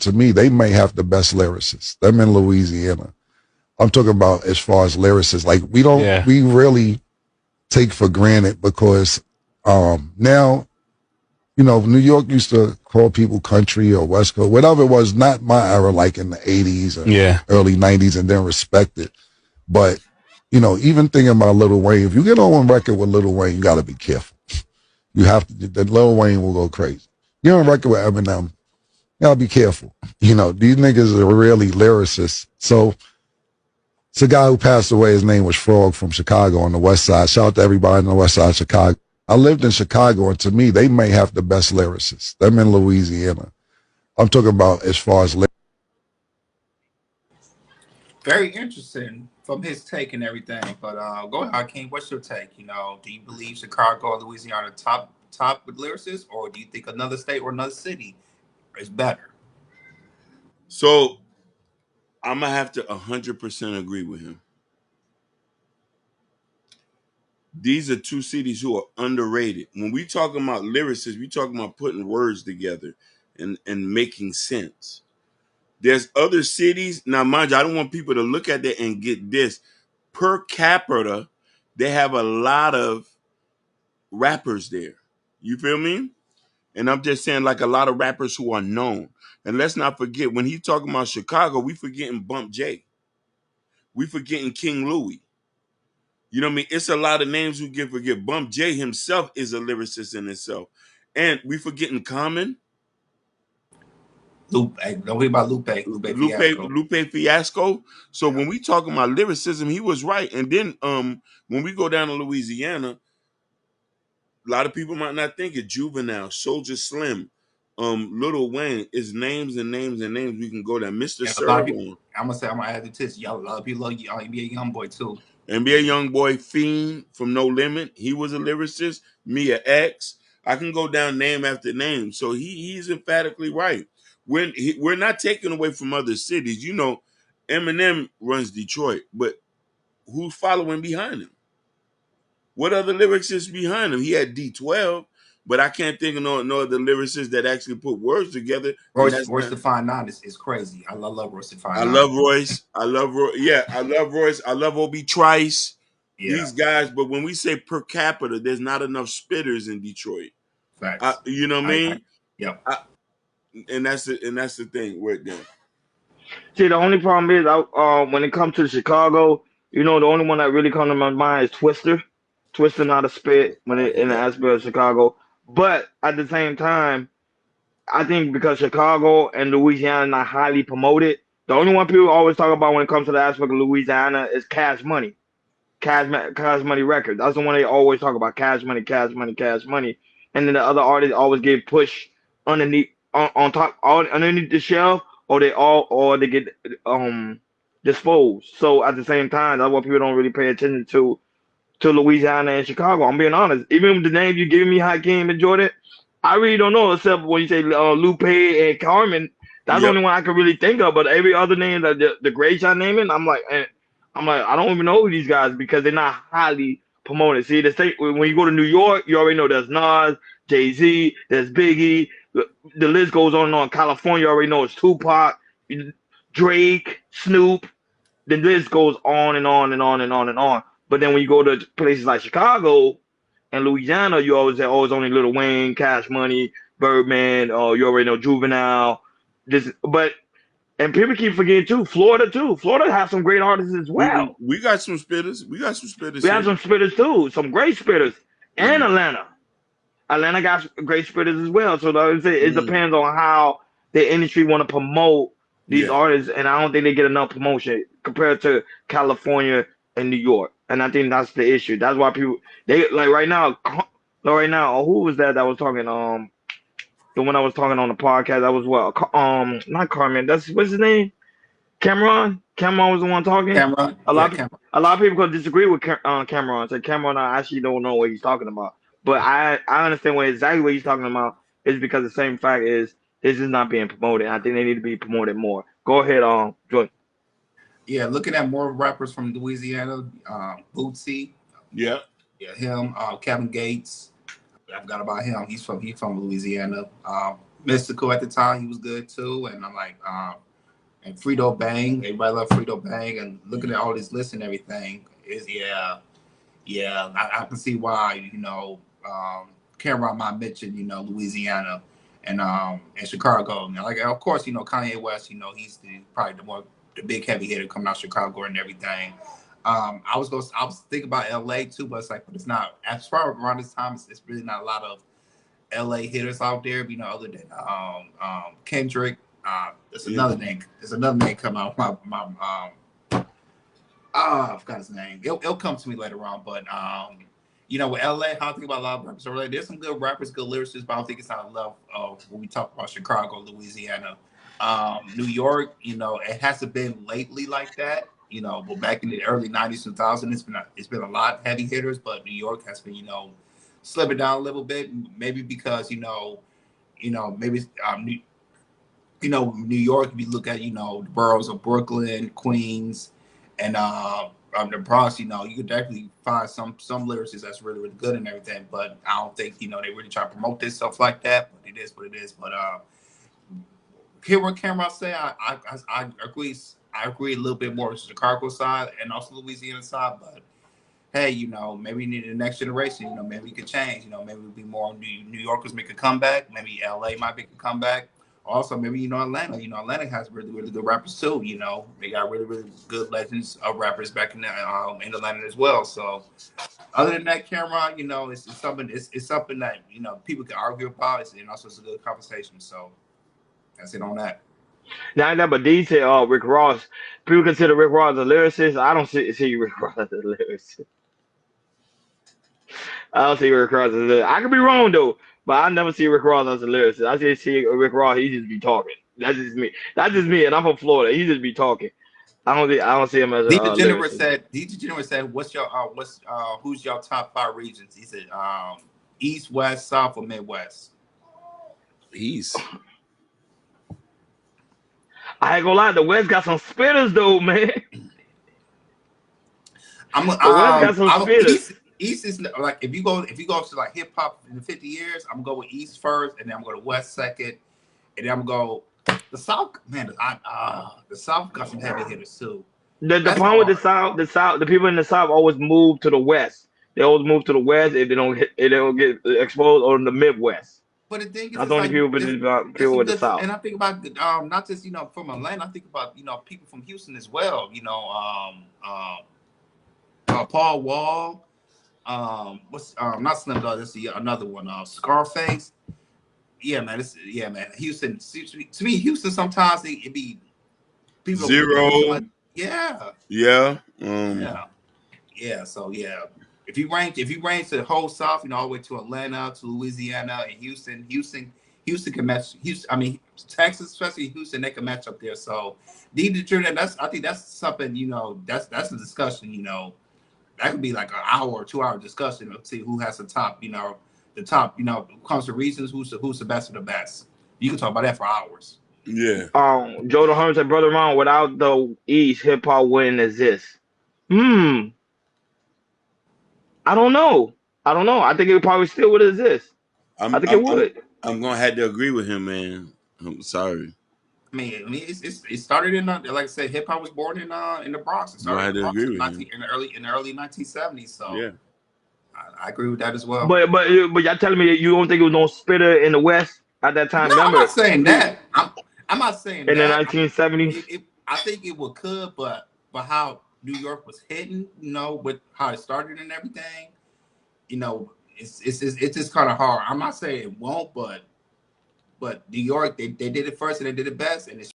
To me, they may have the best lyricists. Them in Louisiana. I'm talking about as far as lyricists. Like we really take for granted because now, New York used to call people country or West Coast, whatever it was, not my era, like in the 80s or early 90s, and then respect it. But, even thinking about Lil Wayne, if you get on record with Lil Wayne, you got to be careful. You have to, the Lil Wayne will go crazy. You're on record with Eminem, you got to be careful. These niggas are really lyricists. So it's a guy who passed away. His name was Frog from Chicago on the West Side. Shout out to everybody on the West Side of Chicago. I lived in Chicago, and to me, they may have the best lyricists. Them in Louisiana. I'm talking about as far as very interesting from his take and everything. But go ahead, Hakeem. What's your take? Do you believe Chicago or Louisiana top with lyricists, or do you think another state or another city is better? So I'm gonna have to 100% agree with him. These are two cities who are underrated. When we talking about lyricists, we talking about putting words together and making sense. There's other cities. Now, mind you, I don't want people to look at that and get this. Per capita, they have a lot of rappers there. You feel me? And I'm just saying, like, a lot of rappers who are known. And let's not forget, when he's talking about Chicago, we forgetting Bump J. We forgetting King Louie. You know what I mean? It's a lot of names we can forget. Bump J himself is a lyricist in itself. And we forgetting Common. Lupe. Don't worry about Lupe. Lupe Fiasco. So when we talking about lyricism, he was right. And then when we go down to Louisiana, a lot of people might not think it. Juvenile, Soldier Slim, Lil Wayne is names and names and names. We can go down. Mr. Servo. I'm gonna add the this. Y'all love NBA Youngboy too. NBA Youngboy, Fiend from No Limit. He was a lyricist. Mia X. I can go down name after name. So he's emphatically right. We're not taking away from other cities. Eminem runs Detroit, but who's following behind him? What other lyricists behind him? He had D12, but I can't think of no other lyricists that actually put words together. Royce the Fine Nine is crazy. I love Royce the Fine Nine. I love Royce. I love Royce. I love Obi Trice. Yeah. These guys, but when we say per capita, there's not enough spitters in Detroit. Facts. You know what I mean? Yeah. And that's the thing right there. See, the only problem is, when it comes to Chicago, the only one that really comes to my mind is Twister. Twister not a spit in the aspect of Chicago. But at the same time, I think because Chicago and Louisiana are not highly promoted, the only one people always talk about when it comes to the aspect of Louisiana is Cash Money. Cash Money Records. That's the one they always talk about. Cash Money, Cash Money, Cash Money. And then the other artists always get pushed underneath on top underneath the shelf, or they get disposed. So at the same time, that's what people don't really pay attention to Louisiana and Chicago. I'm being honest. Even with the names you giving me, Hakeem and Jordan, I really don't know, except when you say Lupe and Carmen. That's the only one I can really think of. But every other name that the greats I'm naming, I'm like, I don't even know who these guys, because they're not highly promoted. See, the state, when you go to New York, you already know there's Nas, Jay-Z, there's Biggie. The list goes on and on. California, you already know it's Tupac, Drake, Snoop. The list goes on and on and on and on and on. But then when you go to places like Chicago and Louisiana, you always say, oh, it's only Lil Wayne, Cash Money, Birdman, you already know Juvenile. And people keep forgetting too, Florida too. Florida has some great artists as well. We got some spitters. We have some spitters too, some great spitters. And Atlanta. Atlanta got great spitters as well. So I would say it depends on how the industry want to promote these artists, and I don't think they get enough promotion compared to California and New York. And I think that's the issue. That's why people right now, who was that was talking? The one I was talking on the podcast, that was not Carmen. What's his name? Cameron. Cameron was the one talking. Cameron. A lot of people could disagree with Cameron. Say Cameron, I actually don't know what he's talking about. But I understand exactly what he's talking about. Is because the same fact is this is not being promoted. I think they need to be promoted more. Go ahead, Joy. Yeah, looking at more rappers from Louisiana, Bootsy. Yeah, him. Kevin Gates. I forgot about him. He's from Louisiana. Mystical at the time, he was good too. And I'm like, and Frito Bang, everybody love Frito Bang. And looking at all this list and everything, is I can see why, Cameron might mention, Louisiana and Chicago. And like, of course, Kanye West, he's probably the big heavy hitter coming out of Chicago and everything. I was thinking about LA too, but it's not, as far around this time, it's really not a lot of LA hitters out there, other than Kendrick. There's another name. There's another name come out. I forgot his name. It'll come to me later on. But with LA, I think about a lot of rappers. So there's some good rappers, good lyricists, but I don't think it's not enough of when we talk about Chicago, Louisiana, New York. It hasn't been lately like that. But back in the early '90s, 2000s, it's been a lot of heavy hitters. But New York has been, slipping down a little bit. Maybe because maybe New York. If you look at the boroughs of Brooklyn, Queens, and the Bronx, you could definitely find some lyricists that's really, really good and everything. But I don't think they really try to promote this stuff like that. But it is what it is. But hear what Cameron say. I agree. I agree a little bit more with the Chicago side and also Louisiana side. But hey, maybe in the next generation, maybe we could change. Maybe we'll be more New Yorkers make a comeback. Maybe LA might make a comeback. Also, maybe Atlanta. Atlanta has really, really good rappers too. They got really, really good legends of rappers back in Atlanta as well. So, other than that, Cameron, it's something. It's something that people can argue about. And also it's a good conversation. So, that's it on that. Now, but D said, Rick Ross. People consider Rick Ross a lyricist. I don't see Rick Ross as a lyricist. I don't see Rick Ross as a lyricist. I could be wrong though, but I never see Rick Ross as a lyricist. I just see Rick Ross. He just be talking. That's just me. That's just me, and I'm from Florida. He just be talking. I don't see him as a lyricist. D Degenerate said, who's your top 5 regions? He said, East, West, South, or Midwest? East. I ain't gonna lie, the West got some spitters though, man. The West got some spitters. East is like if you go to like hip hop in the 50 years, I'm gonna go with East first, and then I'm gonna go to West second, and then I'm gonna go the South. Man, the South got some heavy hitters too. The problem with the South, the people in the South always move to the West. They always move to the West if they don't get exposed, or in the Midwest. But the thing is, I don't think people with the South. And I think about not just from Atlanta. I think about people from Houston as well. Paul Wall. What's not Slim Dog? This is another one. Scarface. Yeah, man. Houston. To me, Houston sometimes it be people. Zero. Like, yeah. Yeah. Yeah. So yeah. If you range the whole South, all the way to Atlanta, to Louisiana, and Houston can match. Texas, especially Houston, they can match up there. So, I think that's something. That's a discussion. That could be like an hour or 2 hour discussion to see who has the top. The top. When it comes to reasons, who's the best of the best. You can talk about that for hours. Yeah. Jordan Holmes said, "Brother Ron, without the East, hip hop wouldn't exist." I don't know. I think it probably still would exist. I think it would. I'm gonna have to agree with him, man. I'm sorry. It started in like I said, hip hop was born in the Bronx. It started in the early 1970s. So yeah, I agree with that as well. But y'all telling me you don't think it was no spitter in the West at that time? No, I'm not saying that. I'm not saying in that. the 1970s. I think it could, but how New York was hitting, with how it started and everything, it's just kind of hard. I'm not saying it won't, but New York, they did it first and they did it best, and it's